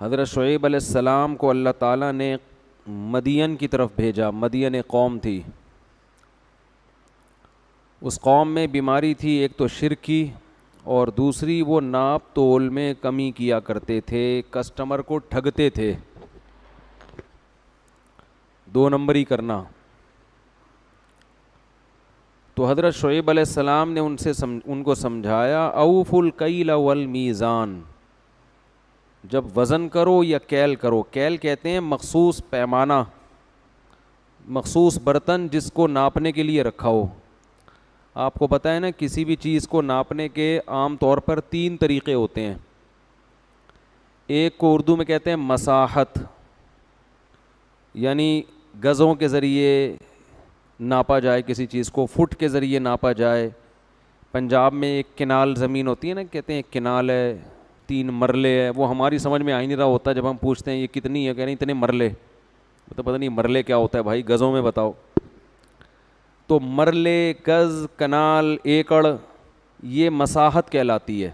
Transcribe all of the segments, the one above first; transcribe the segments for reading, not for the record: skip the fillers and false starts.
حضرت شعیب علیہ السلام کو اللہ تعالیٰ نے مدین کی طرف بھیجا. مدین قوم تھی, اس قوم میں بیماری تھی, ایک تو شرک کی اور دوسری وہ ناپ تول میں کمی کیا کرتے تھے, کسٹمر کو ٹھگتے تھے, 2 نمبری کرنا. تو حضرت شعیب علیہ السلام نے ان کو سمجھایا اوفوا الکیل والمیزان, جب وزن کرو یا کیل کرو. کیل کہتے ہیں مخصوص پیمانہ, مخصوص برتن جس کو ناپنے کے لیے رکھا ہو. آپ کو پتہ ہے نا کسی بھی چیز کو ناپنے کے عام طور پر 3 طریقے ہوتے ہیں. ایک کو اردو میں کہتے ہیں مساحت, یعنی گزوں کے ذریعے ناپا جائے کسی چیز کو, فٹ کے ذریعے ناپا جائے. پنجاب میں ایک کنال زمین ہوتی ہے نا, کہتے ہیں کنال ہے, 3 مرلے ہے. وہ ہماری سمجھ میں آ ہی نہیں رہا ہوتا جب ہم پوچھتے ہیں یہ کتنی ہے, کہہ رہے ہیں اتنے مرلے. تو پتہ نہیں مرلے کیا ہوتا ہے بھائی, گزوں میں بتاؤ. تو مرلے, گز, کنال, ایکڑ, یہ مساحت کہلاتی ہے.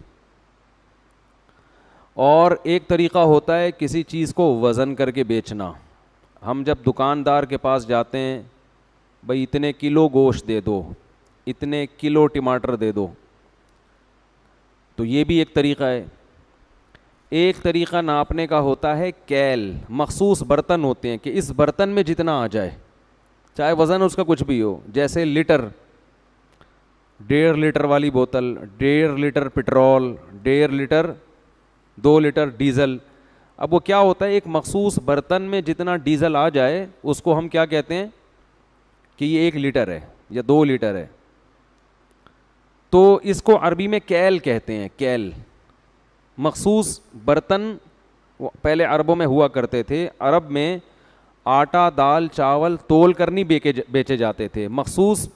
اور ایک طریقہ ہوتا ہے کسی چیز کو وزن کر کے بیچنا. ہم جب دکاندار کے پاس جاتے ہیں, بھئی اتنے کلو گوشت دے دو, اتنے کلو ٹماٹر دے دو, تو یہ بھی ایک طریقہ ہے. ایک طریقہ ناپنے کا ہوتا ہے کیل, مخصوص برتن ہوتے ہیں کہ اس برتن میں جتنا آ جائے, چاہے وزن اس کا کچھ بھی ہو. جیسے لیٹر, 1.5 لیٹر والی بوتل, 1.5 litre petrol, 1.5 litre, 2 litre diesel. اب وہ کیا ہوتا ہے, ایک مخصوص برتن میں جتنا ڈیزل آ جائے اس کو ہم کیا کہتے ہیں کہ یہ 1 لیٹر ہے یا 2 لیٹر ہے. تو اس کو عربی میں کیل کہتے ہیں. کیل مخصوص برتن پہلے عربوں میں ہوا کرتے تھے. عرب میں آٹا, دال, چاول تول کر نہیں بیچے جاتے تھے, مخصوص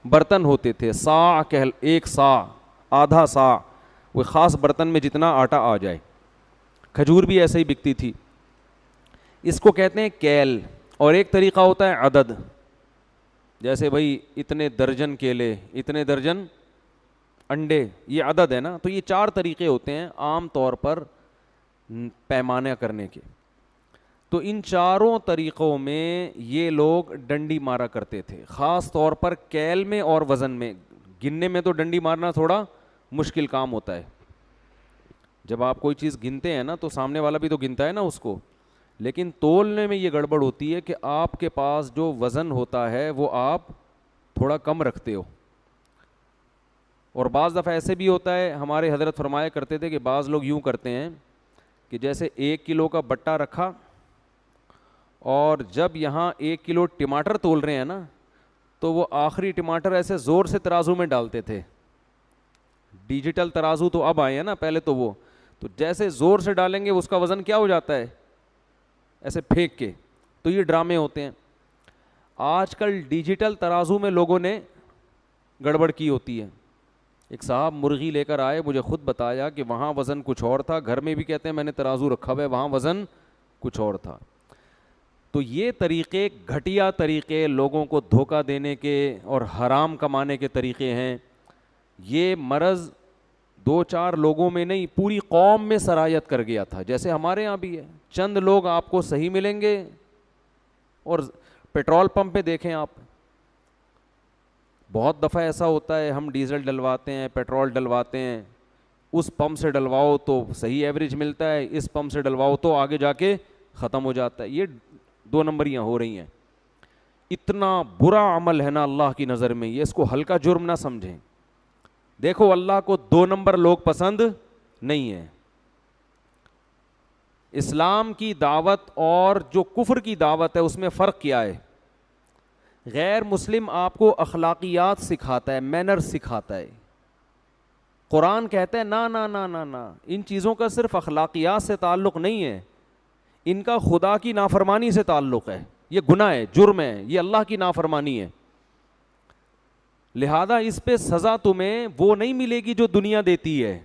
برتن ہوتے تھے. صاع, 1 صاع, آدھا صاع, وہ خاص برتن میں جتنا آٹا آ جائے. کھجور بھی ایسے ہی بکتی تھی. اس کو کہتے ہیں کیل. اور ایک طریقہ ہوتا ہے عدد, جیسے بھائی اتنے درجن کیلے, اتنے درجن انڈے, یہ عدد ہے نا. تو یہ 4 طریقے ہوتے ہیں عام طور پر پیمانہ کرنے کے. تو ان 4 طریقوں میں یہ لوگ ڈنڈی مارا کرتے تھے, خاص طور پر کیل میں اور وزن میں. گننے میں تو ڈنڈی مارنا تھوڑا مشکل کام ہوتا ہے. جب آپ کوئی چیز گنتے ہیں نا تو سامنے والا بھی تو گنتا ہے نا اس کو, لیکن تولنے میں یہ گڑبڑ ہوتی ہے کہ آپ کے پاس جو وزن ہوتا ہے وہ آپ تھوڑا کم رکھتے ہو. اور بعض دفعہ ایسے بھی ہوتا ہے, ہمارے حضرت فرمایا کرتے تھے کہ بعض لوگ یوں کرتے ہیں کہ جیسے 1 کلو کا بٹا رکھا, اور جب یہاں 1 کلو ٹماٹر تول رہے ہیں نا تو وہ آخری ٹماٹر ایسے زور سے ترازو میں ڈالتے تھے. ڈیجیٹل ترازو تو اب آئے ہیں نا, پہلے تو وہ, تو جیسے زور سے ڈالیں گے اس کا وزن کیا ہو جاتا ہے, ایسے پھینک کے. تو یہ ڈرامے ہوتے ہیں. آج کل ڈیجیٹل ترازو میں لوگوں نے گڑبڑ کی ہوتی ہے. ایک صاحب مرغی لے کر آئے, مجھے خود بتایا کہ وہاں وزن کچھ اور تھا, گھر میں بھی کہتے ہیں میں نے ترازو رکھا ہوا ہے, وہاں وزن کچھ اور تھا. تو یہ طریقے, گھٹیا طریقے, لوگوں کو دھوکہ دینے کے اور حرام کمانے کے طریقے ہیں. یہ مرض 2-4 لوگوں میں نہیں, پوری قوم میں سرایت کر گیا تھا. جیسے ہمارے ہاں بھی ہے, چند لوگ آپ کو صحیح ملیں گے. اور پیٹرول پمپ پہ دیکھیں آپ, بہت دفعہ ایسا ہوتا ہے ہم ڈیزل ڈلواتے ہیں, پیٹرول ڈلواتے ہیں, اس پمپ سے ڈلواؤ تو صحیح ایوریج ملتا ہے, اس پمپ سے ڈلواؤ تو آگے جا کے ختم ہو جاتا ہے. یہ 2 نمبریاں ہو رہی ہیں. اتنا برا عمل ہے نا اللہ کی نظر میں, یہ اس کو ہلکا جرم نہ سمجھیں. دیکھو اللہ کو 2 نمبر لوگ پسند نہیں ہیں. اسلام کی دعوت اور جو کفر کی دعوت ہے اس میں فرق کیا ہے؟ غیر مسلم آپ کو اخلاقیات سکھاتا ہے, مینر سکھاتا ہے. قرآن کہتا ہے نا نا نا نا نا, ان چیزوں کا صرف اخلاقیات سے تعلق نہیں ہے, ان کا خدا کی نافرمانی سے تعلق ہے. یہ گناہ ہے, جرم ہے, یہ اللہ کی نافرمانی ہے. لہذا اس پہ سزا تمہیں وہ نہیں ملے گی جو دنیا دیتی ہے.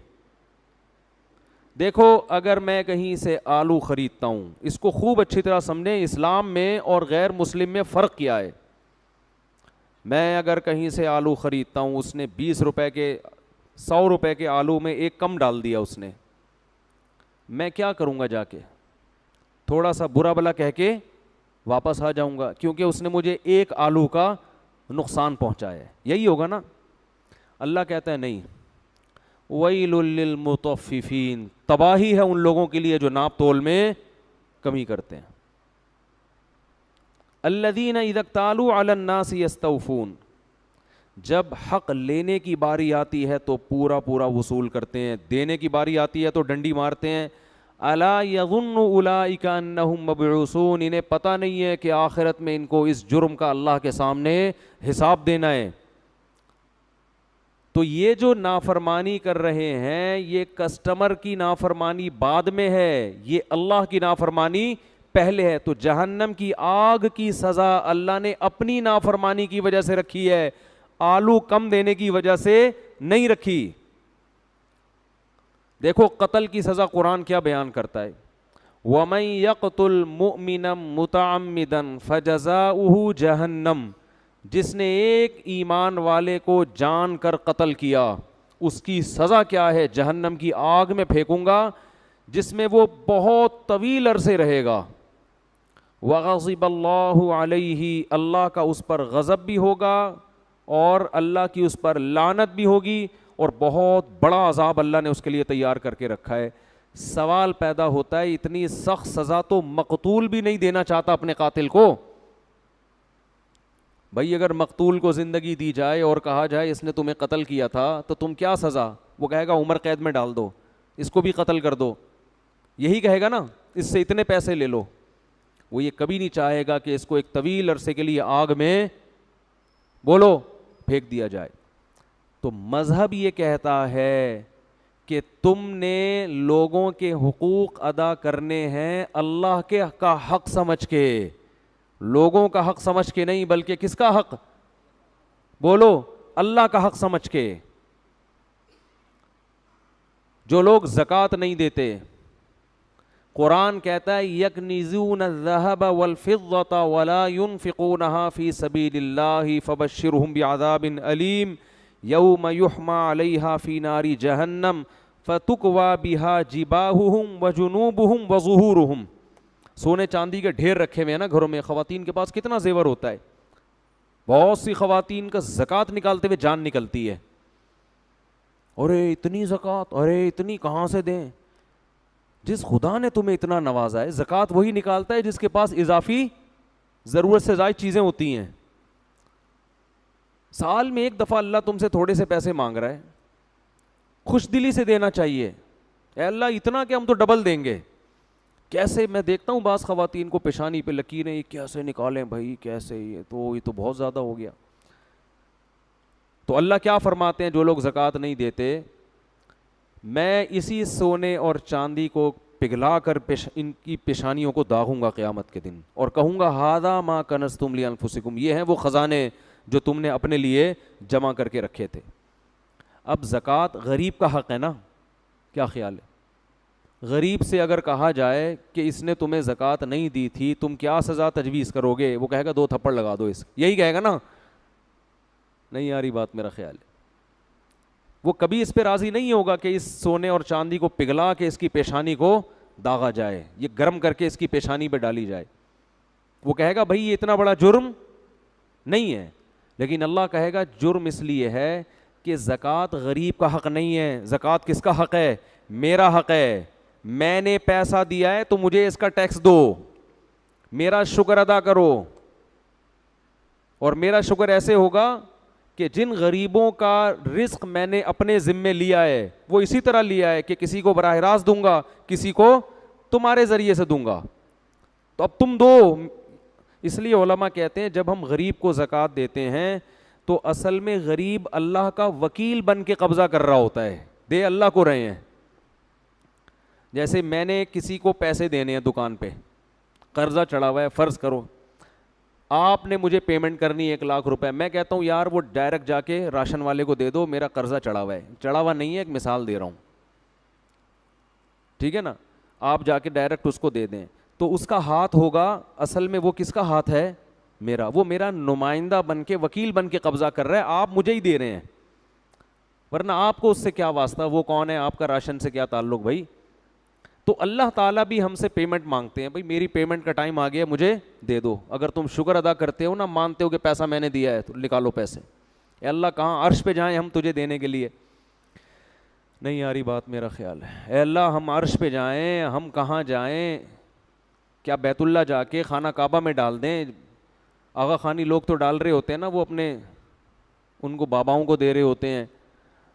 دیکھو اگر میں کہیں سے آلو خریدتا ہوں, اس کو خوب اچھی طرح سمجھیں, اسلام میں اور غیر مسلم میں فرق کیا ہے. میں اگر کہیں سے آلو خریدتا ہوں, اس نے 20 روپے کے 100 روپے کے آلو میں 1 کم ڈال دیا اس نے, میں کیا کروں گا جا کے؟ تھوڑا سا برا بلا کہہ کے واپس آ جاؤں گا کیونکہ اس نے مجھے ایک آلو کا نقصان پہنچایا ہے. یہی ہوگا نا. اللہ کہتا ہے نہیں, ویل للمطففین, تباہی ہے ان لوگوں کے لیے جو ناپ تول میں کمی کرتے ہیں. الذین اذا اکتالوا علی الناس یستوفون, جب حق لینے کی باری آتی ہے تو پورا پورا وصول کرتے ہیں, دینے کی باری آتی ہے تو ڈنڈی مارتے ہیں. الا یظن اولئک انہم مبعوثون, انہیں پتہ نہیں ہے کہ آخرت میں ان کو اس جرم کا اللہ کے سامنے حساب دینا ہے. تو یہ جو نافرمانی کر رہے ہیں یہ کسٹمر کی نافرمانی بعد میں ہے, یہ اللہ کی نافرمانی پہلے ہے. تو جہنم کی آگ کی سزا اللہ نے اپنی نافرمانی کی وجہ سے رکھی ہے, آلو کم دینے کی وجہ سے نہیں رکھی. دیکھو قتل کی سزا قرآن کیا بیان کرتا ہے, وَمَن يَقْتُلْ مُؤْمِنًا مُتَعَمِّدًا فَجَزَاؤُهُ جَهَنَّمُ, جس نے ایک ایمان والے کو جان کر قتل کیا اس کی سزا کیا ہے, جہنم کی آگ میں پھینکوں گا جس میں وہ بہت طویل عرصے رہے گا. وَغَضِبَ اللَّهُ عَلَيْهِ, اللہ کا اس پر غضب بھی ہوگا اور اللہ کی اس پر لعنت بھی ہوگی, اور بہت بڑا عذاب اللہ نے اس کے لیے تیار کر کے رکھا ہے. سوال پیدا ہوتا ہے اتنی سخت سزا تو مقتول بھی نہیں دینا چاہتا اپنے قاتل کو. بھائی اگر مقتول کو زندگی دی جائے اور کہا جائے اس نے تمہیں قتل کیا تھا تو تم کیا سزا, وہ کہے گا عمر قید میں ڈال دو, اس کو بھی قتل کر دو, یہی کہے گا نا, اس سے اتنے پیسے لے لو. وہ یہ کبھی نہیں چاہے گا کہ اس کو ایک طویل عرصے کے لیے آگ میں بولو پھینک دیا جائے. تو مذہب یہ کہتا ہے کہ تم نے لوگوں کے حقوق ادا کرنے ہیں اللہ کے کا حق سمجھ کے, لوگوں کا حق سمجھ کے نہیں, بلکہ کس کا حق, بولو اللہ کا حق سمجھ کے. جو لوگ زکوٰۃ نہیں دیتے, قرآن کہتا ہے یکنزون الذهب والفضة ولا ينفقونها في سبيل الله فبشرهم بعذاب أليم یوم یحمى علیہا فی نار جہنم فتکوی بہا جباہہم وجنوبہم وظہورہم. سونے چاندی کے ڈھیر رکھے ہوئے ہیں نا گھروں میں, خواتین کے پاس کتنا زیور ہوتا ہے, بہت سی خواتین کا زکوٰۃ نکالتے ہوئے جان نکلتی ہے, ارے اتنی زکوٰۃ, ارے اتنی کہاں سے دیں. جس خدا نے تمہیں اتنا نوازا ہے, زکوٰۃ وہی نکالتا ہے جس کے پاس اضافی ضرورت سے زائد چیزیں ہوتی ہیں. سال میں ایک دفعہ اللہ تم سے تھوڑے سے پیسے مانگ رہا ہے, خوش دلی سے دینا چاہیے, اے اللہ اتنا کہ ہم تو ڈبل دیں گے. کیسے, میں دیکھتا ہوں بعض خواتین کو پیشانی پہ لکیریں, یہ کیسے نکالیں بھائی, کیسے, یہ تو بہت زیادہ ہو گیا. تو اللہ کیا فرماتے ہیں, جو لوگ زکوٰۃ نہیں دیتے میں اسی سونے اور چاندی کو پگھلا کر ان کی پیشانیوں کو داغوں گا قیامت کے دن, اور کہوں گا ھذا ما کنزتم لانفسکم, یہ ہیں وہ خزانے جو تم نے اپنے لیے جمع کر کے رکھے تھے. اب زکوٰۃ غریب کا حق ہے نا, کیا خیال ہے, غریب سے اگر کہا جائے کہ اس نے تمہیں زکوٰۃ نہیں دی تھی, تم کیا سزا تجویز کرو گے, وہ کہے گا 2 تھپڑ لگا دو اس, یہی کہے گا نا, نہیں آ رہی بات میرا خیال ہے. وہ کبھی اس پہ راضی نہیں ہوگا کہ اس سونے اور چاندی کو پگھلا کے اس کی پیشانی کو داغا جائے, یہ گرم کر کے اس کی پیشانی پہ ڈالی جائے. وہ کہے گا بھائی یہ اتنا بڑا جرم نہیں ہے. لیکن اللہ کہے گا جرم اس لیے ہے کہ زکوٰۃ غریب کا حق نہیں ہے, زکوٰۃ کس کا حق ہے, میرا حق ہے. میں نے پیسہ دیا ہے تو مجھے اس کا ٹیکس دو, میرا شکر ادا کرو. اور میرا شکر ایسے ہوگا کہ جن غریبوں کا رزق میں نے اپنے ذمے لیا ہے وہ اسی طرح لیا ہے کہ کسی کو براہ راست دوں گا, کسی کو تمہارے ذریعے سے دوں گا. تو اب تم دو. اس لیے علماء کہتے ہیں جب ہم غریب کو زکوٰۃ دیتے ہیں تو اصل میں غریب اللہ کا وکیل بن کے قبضہ کر رہا ہوتا ہے, دے اللہ کو رہے ہیں. جیسے میں نے کسی کو پیسے دینے ہیں دکان پہ, قرضہ چڑھا ہوا ہے, فرض کرو آپ نے مجھے پیمنٹ کرنی 1 لاکھ روپے, میں کہتا ہوں یار وہ ڈائریکٹ جا کے راشن والے کو دے دو, میرا قرضہ چڑھا ہوا ہے. چڑھا ہوا نہیں ہے, ایک مثال دے رہا ہوں, ٹھیک ہے نا, آپ جا کے ڈائریکٹ اس کو دے دیں تو اس کا ہاتھ ہوگا, اصل میں وہ کس کا ہاتھ ہے, میرا. وہ میرا نمائندہ بن کے, وکیل بن کے قبضہ کر رہا ہے, آپ مجھے ہی دے رہے ہیں, ورنہ آپ کو اس سے کیا واسطہ, وہ کون ہے, آپ کا راشن سے کیا تعلق بھائی. تو اللہ تعالیٰ بھی ہم سے پیمنٹ مانگتے ہیں, بھائی میری پیمنٹ کا ٹائم آ گیا, مجھے دے دو. اگر تم شکر ادا کرتے ہو نا, مانتے ہو کہ پیسہ میں نے دیا ہے, تو نکالو پیسے. اے اللہ کہاں عرش پہ جائیں ہم تجھے دینے کے لیے؟ نہیں آ رہی بات میرا خیال ہے. اے اللہ ہم عرش پہ جائیں, ہم کہاں جائیں؟ کیا بیت اللہ جا کے خانہ کعبہ میں ڈال دیں؟ آغا خانی لوگ تو ڈال رہے ہوتے ہیں نا, وہ اپنے ان کو باباؤں کو دے رہے ہوتے ہیں,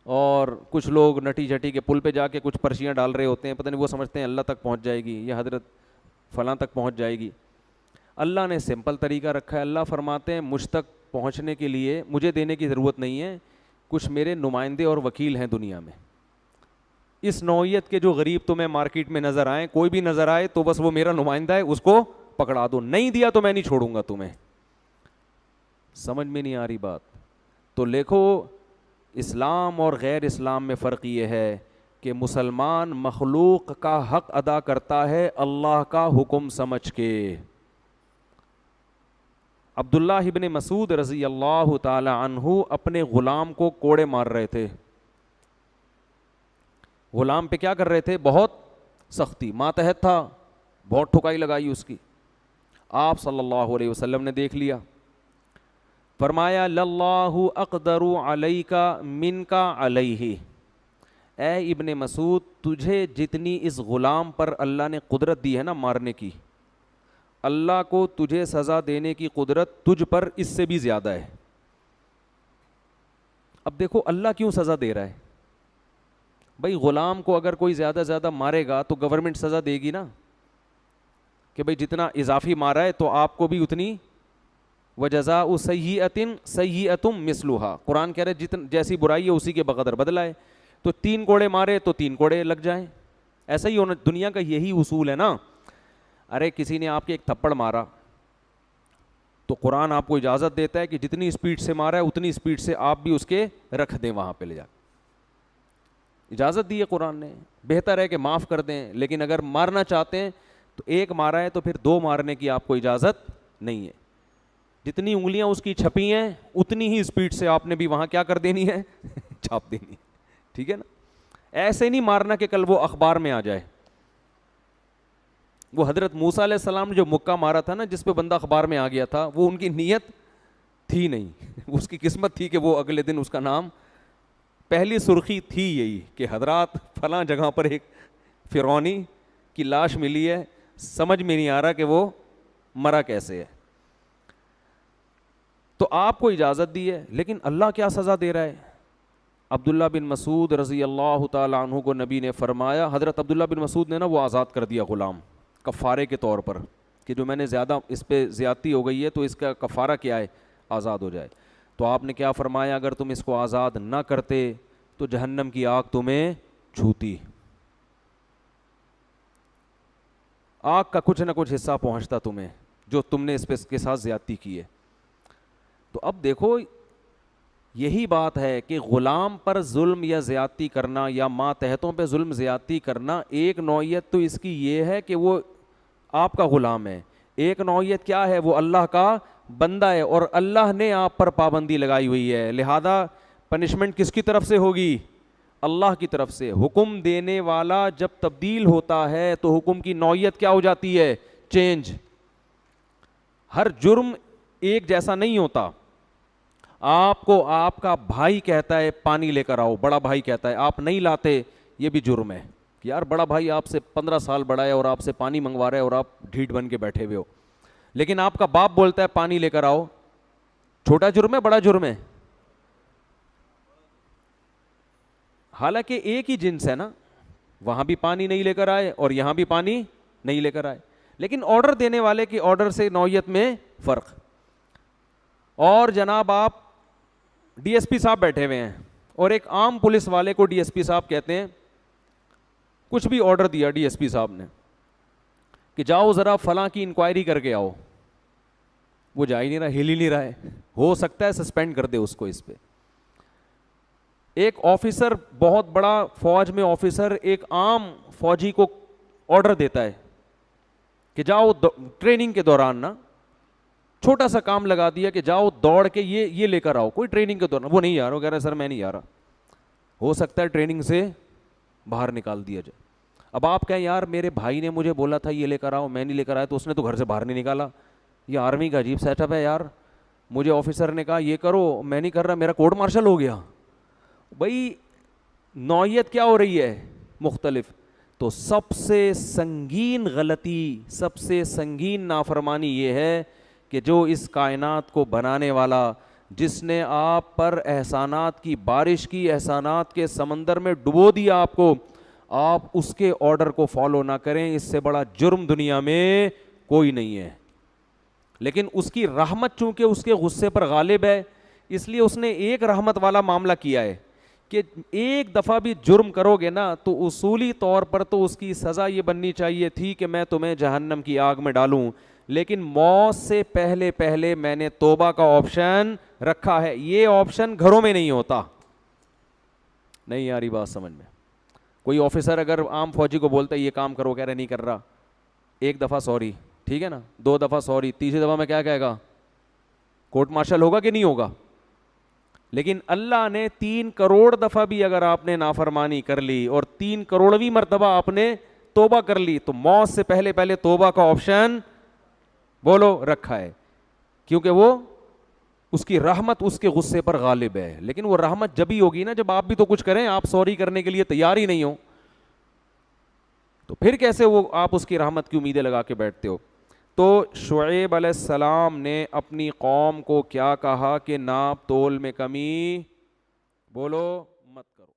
اور کچھ لوگ نٹی جھٹی کے پل پہ جا کے کچھ پرچیاں ڈال رہے ہوتے ہیں, پتہ نہیں وہ سمجھتے ہیں اللہ تک پہنچ جائے گی یا حضرت فلاں تک پہنچ جائے گی. اللہ نے سمپل طریقہ رکھا ہے. اللہ فرماتے ہیں مجھ تک پہنچنے کے لیے مجھے دینے کی ضرورت نہیں ہے, کچھ میرے نمائندے اور وکیل ہیں دنیا میں, اس نوعیت کے جو غریب تمہیں مارکیٹ میں نظر آئیں, کوئی بھی نظر آئے تو بس وہ میرا نمائندہ ہے, اس کو پکڑا دو, نہیں دیا تو میں نہیں چھوڑوں گا تمہیں. سمجھ میں نہیں آ رہی بات؟ تو دیکھو اسلام اور غیر اسلام میں فرق یہ ہے کہ مسلمان مخلوق کا حق ادا کرتا ہے اللہ کا حکم سمجھ کے. عبداللہ ابن مسعود رضی اللہ تعالی عنہ اپنے غلام کو کوڑے مار رہے تھے. غلام پہ کیا کر رہے تھے؟ بہت سختی, ماتحت تھا, بہت ٹھکائی لگائی اس کی. آپ صلی اللہ علیہ وسلم نے دیکھ لیا, فرمایا للہ اقدر علیک منک علیہ, اے ابن مسعود تجھے جتنی اس غلام پر اللہ نے قدرت دی ہے نا مارنے کی, اللہ کو تجھے سزا دینے کی قدرت تجھ پر اس سے بھی زیادہ ہے. اب دیکھو اللہ کیوں سزا دے رہا ہے؟ بھائی غلام کو اگر کوئی زیادہ زیادہ مارے گا تو گورنمنٹ سزا دے گی نا, کہ بھائی جتنا اضافی مارا ہے تو آپ کو بھی اتنی. وجزاء سیئۃ سیئۃ مثلھا, قرآن کہہ رہے جتن جیسی برائی ہے اسی کے بقدر بدلہ ہے. تو 3 کوڑے مارے تو 3 کوڑے لگ جائیں, ایسا ہی ہونا, دنیا کا یہی اصول ہے نا. ارے کسی نے آپ کے ایک تھپڑ مارا تو قرآن آپ کو اجازت دیتا ہے کہ جتنی اسپیڈ سے مارا ہے اتنی اسپیڈ سے آپ بھی اس کے رکھ دیں وہاں پہ لے جا, اجازت دی ہے قرآن نے. بہتر ہے کہ معاف کر دیں, لیکن اگر مارنا چاہتے ہیں تو 1 مارا ہے تو پھر 2 مارنے کی آپ کو اجازت نہیں ہے. جتنی انگلیاں اس کی چھپی ہیں اتنی ہی اسپیڈ سے آپ نے بھی وہاں کیا کر دینی ہے, چھاپ دینی ہے. ٹھیک ہے نا, ایسے نہیں مارنا کہ کل وہ اخبار میں آ جائے. وہ حضرت موسیٰ علیہ السلام نے جو مکہ مارا تھا نا, جس پہ بندہ اخبار میں آ گیا تھا, وہ ان کی نیت تھی نہیں, اس کی قسمت تھی کہ وہ اگلے دن اس کا نام, پہلی سرخی تھی یہی کہ حضرات فلاں جگہ پر ایک فرعونی کی لاش ملی ہے, سمجھ میں نہیں آ رہا کہ وہ مرا کیسے ہے. تو آپ کو اجازت دی ہے, لیکن اللہ کیا سزا دے رہا ہے؟ عبداللہ بن مسعود رضی اللہ تعالی عنہ کو نبی نے فرمایا, حضرت عبداللہ بن مسعود نے نا وہ آزاد کر دیا غلام کفارے کے طور پر, کہ جو میں نے زیادہ اس پہ زیادتی ہو گئی ہے تو اس کا کفارہ کیا ہے, آزاد ہو جائے. تو آپ نے کیا فرمایا, اگر تم اس کو آزاد نہ کرتے تو جہنم کی آگ تمہیں چھوتی, آگ کا کچھ نہ کچھ حصہ پہنچتا تمہیں جو تم نے اس پہ اس کے ساتھ زیادتی کی ہے. تو اب دیکھو یہی بات ہے کہ غلام پر ظلم یا زیادتی کرنا یا ماتحتوں پہ ظلم زیادتی کرنا, ایک نوعیت تو اس کی یہ ہے کہ وہ آپ کا غلام ہے, ایک نوعیت کیا ہے, وہ اللہ کا بندہ ہے اور اللہ نے آپ پر پابندی لگائی ہوئی ہے, لہذا پنشمنٹ کس کی طرف سے ہوگی؟ اللہ کی طرف سے. حکم دینے والا جب تبدیل ہوتا ہے تو حکم کی نوعیت کیا ہو جاتی ہے؟ چینج. ہر جرم ایک جیسا نہیں ہوتا. آپ کو آپ کا بھائی کہتا ہے پانی لے کر آؤ, بڑا بھائی کہتا ہے, آپ نہیں لاتے, یہ بھی جرم ہے. یار بڑا بھائی آپ سے 15 سال بڑا ہے اور آپ سے پانی منگوا رہا ہے اور آپ ڈھیٹ بن کے بیٹھے ہوئے ہو, لیکن آپ کا باپ بولتا ہے پانی لے کر آؤ, چھوٹا جرم ہے بڑا جرم ہے؟ حالانکہ ایک ہی جنس ہے نا, وہاں بھی پانی نہیں لے کر آئے اور یہاں بھی پانی نہیں لے کر آئے, لیکن آرڈر دینے والے کی آرڈر سے نوعیت میں فرق. اور جناب آپ ڈی ایس پی صاحب بیٹھے ہوئے ہیں اور ایک عام پولیس والے کو ڈی ایس پی صاحب کہتے ہیں, کچھ بھی آرڈر دیا ڈی ایس پی صاحب نے کہ جاؤ ذرا فلاں کی انکوائری کر کے آؤ, وہ جا ہی نہیں رہا, ہل ہی نہیں رہا ہے, ہو سکتا ہے سسپینڈ کر دے اس کو اس پہ. ایک آفیسر, بہت بڑا فوج میں آفیسر, ایک عام فوجی کو آرڈر دیتا ہے کہ جاؤ ٹریننگ کے دوران نا چھوٹا سا کام لگا دیا کہ جاؤ دوڑ کے یہ لے کر آؤ, کوئی ٹریننگ کے دوران, وہ نہیں آ رہا, وہ کہہ رہا ہے سر میں نہیں آ رہا, ہو سکتا ہے ٹریننگ سے باہر نکال دیا جائے. اب آپ کہیں یار میرے بھائی نے مجھے بولا تھا یہ لے کر آؤ، میں نہیں لے کر آیا تو اس نے تو گھر سے باہر نہیں نکالا. یہ آرمی کا عجیب سیٹ اپ ہے یار. مجھے آفیسر نے کہا یہ کرو، میں نہیں کر رہا، میرا کورٹ مارشل ہو گیا. بھائی نوعیت کیا ہو رہی ہے؟ مختلف. تو سب سے سنگین غلطی، سب سے سنگین نافرمانی یہ ہے کہ جو اس کائنات کو بنانے والا، جس نے آپ پر احسانات کی بارش کی، احسانات کے سمندر میں ڈبو دیا آپ کو، آپ اس کے آرڈر کو فالو نہ کریں. اس سے بڑا جرم دنیا میں کوئی نہیں ہے. لیکن اس کی رحمت چونکہ اس کے غصے پر غالب ہے، اس لیے اس نے ایک رحمت والا معاملہ کیا ہے کہ ایک دفعہ بھی جرم کرو گے نا تو اصولی طور پر تو اس کی سزا یہ بننی چاہیے تھی کہ میں تمہیں جہنم کی آگ میں ڈالوں، لیکن موت سے پہلے پہلے میں نے توبہ کا آپشن رکھا ہے. یہ آپشن گھروں میں نہیں ہوتا. نہیں آ رہی بات سمجھ میں؟ کوئی آفیسر اگر عام فوجی کو بولتا ہے یہ کام کرو، کہہ رہے نہیں کر رہا، ایک دفعہ سوری، ٹھیک ہے نا، دو دفعہ سوری، تیسری دفعہ میں کیا کہے گا؟ کورٹ مارشل ہوگا کہ نہیں ہوگا؟ لیکن اللہ نے 3 کروڑ دفعہ بھی اگر آپ نے نافرمانی کر لی اور 3 کروڑویں مرتبہ آپ نے توبہ کر لی تو موت سے پہلے پہلے توبہ کا آپشن بولو رکھا ہے، کیونکہ وہ اس کی رحمت اس کے غصے پر غالب ہے. لیکن وہ رحمت جب ہی ہوگی نا جب آپ بھی تو کچھ کریں. آپ سوری کرنے کے لیے تیار ہی نہیں ہو تو پھر کیسے وہ آپ اس کی رحمت کی امیدیں لگا کے بیٹھتے ہو؟ تو شعیب علیہ السلام نے اپنی قوم کو کیا کہا کہ ناپ تول میں کمی بولو مت کرو.